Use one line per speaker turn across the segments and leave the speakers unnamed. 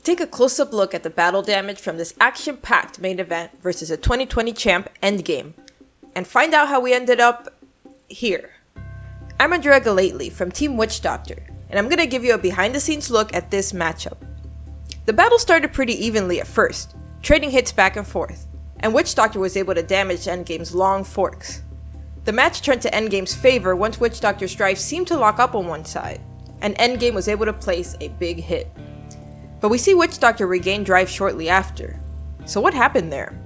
Take a close-up look at the battle damage from this action-packed main event versus a 2020 champ endgame, and find out how we ended up here. I'm Andrea Galately from Team Witch Doctor, and I'm gonna give you a behind-the-scenes look at this matchup. The battle started pretty evenly at first, trading hits back and forth, and Witch Doctor was able to damage Endgame's long forks. The match turned to Endgame's favor once Witch Doctor's drive seemed to lock up on one side, and Endgame was able to place a big hit. But we see Witch Doctor regain drive shortly after. So what happened there?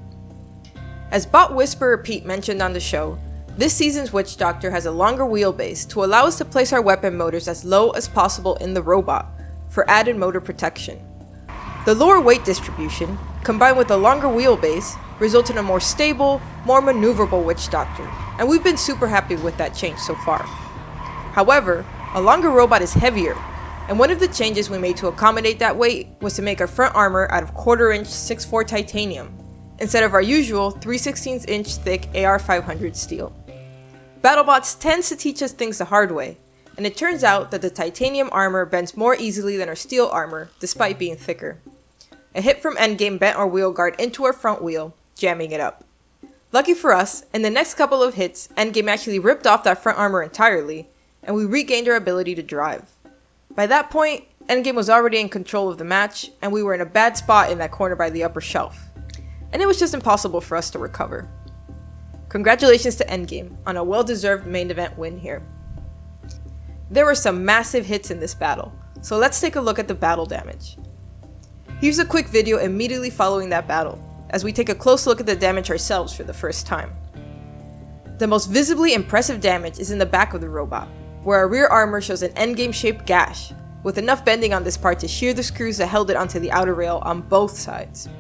As Bot Whisperer Pete mentioned on the show, this season's Witch Doctor has a longer wheelbase to allow us to place our weapon motors as low as possible in the robot for added motor protection. The lower weight distribution, combined with a longer wheelbase, results in a more stable, more maneuverable Witch Doctor, and we've been super happy with that change so far. However, a longer robot is heavier, and one of the changes we made to accommodate that weight was to make our front armor out of 1/4 inch 6.4 titanium, instead of our usual 3/16 inch thick AR500 steel. BattleBots tends to teach us things the hard way, and it turns out that the titanium armor bends more easily than our steel armor, despite being thicker. A hit from Endgame bent our wheel guard into our front wheel, jamming it up. Lucky for us, in the next couple of hits, Endgame actually ripped off that front armor entirely, and we regained our ability to drive. By that point, Endgame was already in control of the match, and we were in a bad spot in that corner by the upper shelf, and it was just impossible for us to recover. Congratulations to Endgame on a well-deserved main event win here. There were some massive hits in this battle, so let's take a look at the battle damage. Here's a quick video immediately following that battle, as we take a close look at the damage ourselves for the first time. The most visibly impressive damage is in the back of the robot, where our rear armor shows an Endgame-shaped gash, with enough bending on this part to shear the screws that held it onto the outer rail on both sides.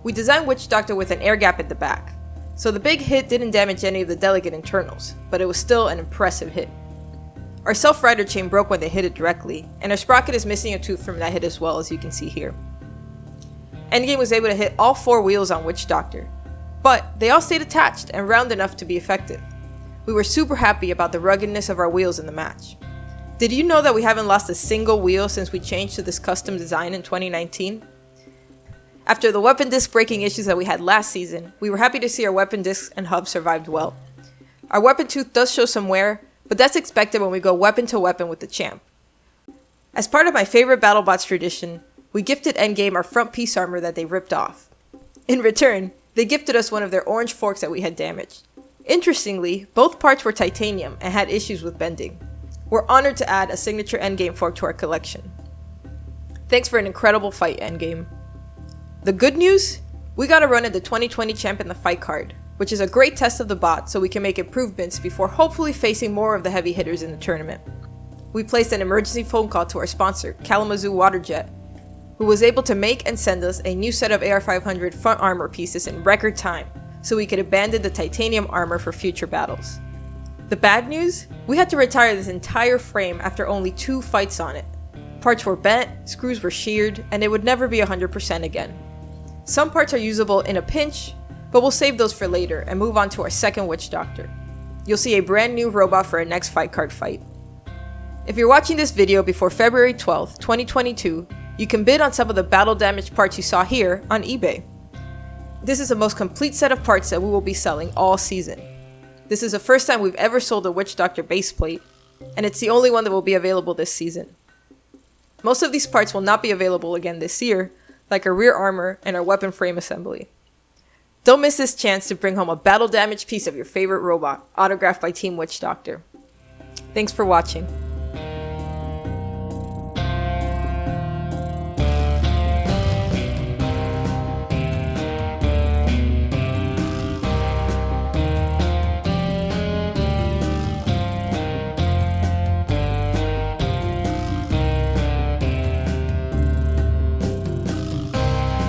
We designed Witch Doctor with an air gap at the back, so the big hit didn't damage any of the delicate internals, but it was still an impressive hit. Our self-rider chain broke when they hit it directly, and our sprocket is missing a tooth from that hit as well, as you can see here. Endgame was able to hit all 4 wheels on Witch Doctor, but they all stayed attached and round enough to be effective. We were super happy about the ruggedness of our wheels in the match. Did you know that we haven't lost a single wheel since we changed to this custom design in 2019? After the weapon disc breaking issues that we had last season, we were happy to see our weapon discs and hub survived well. Our weapon tooth does show some wear, but that's expected when we go weapon to weapon with the champ. As part of my favorite BattleBots tradition, we gifted Endgame our front piece armor that they ripped off. In return, they gifted us one of their orange forks that we had damaged. Interestingly, both parts were titanium and had issues with bending. We're honored to add a signature Endgame fork to our collection. Thanks for an incredible fight, Endgame. The good news? We got a run at the 2020 champ in the fight card, which is a great test of the bot so we can make improvements before hopefully facing more of the heavy hitters in the tournament. We placed an emergency phone call to our sponsor, Kalamazoo Waterjet, who was able to make and send us a new set of AR500 front armor pieces in record time, so we could abandon the titanium armor for future battles. The bad news? We had to retire this entire frame after only 2 fights on it. Parts were bent, screws were sheared, and it would never be 100% again. Some parts are usable in a pinch, but we'll save those for later and move on to our second Witch Doctor. You'll see a brand new robot for our next fight card fight. If you're watching this video before February 12th, 2022, you can bid on some of the battle damage parts you saw here on eBay. This is the most complete set of parts that we will be selling all season. This is the first time we've ever sold a Witch Doctor baseplate, and it's the only one that will be available this season. Most of these parts will not be available again this year, like our rear armor and our weapon frame assembly. Don't miss this chance to bring home a battle damage piece of your favorite robot, autographed by Team Witch Doctor. Thanks for watching.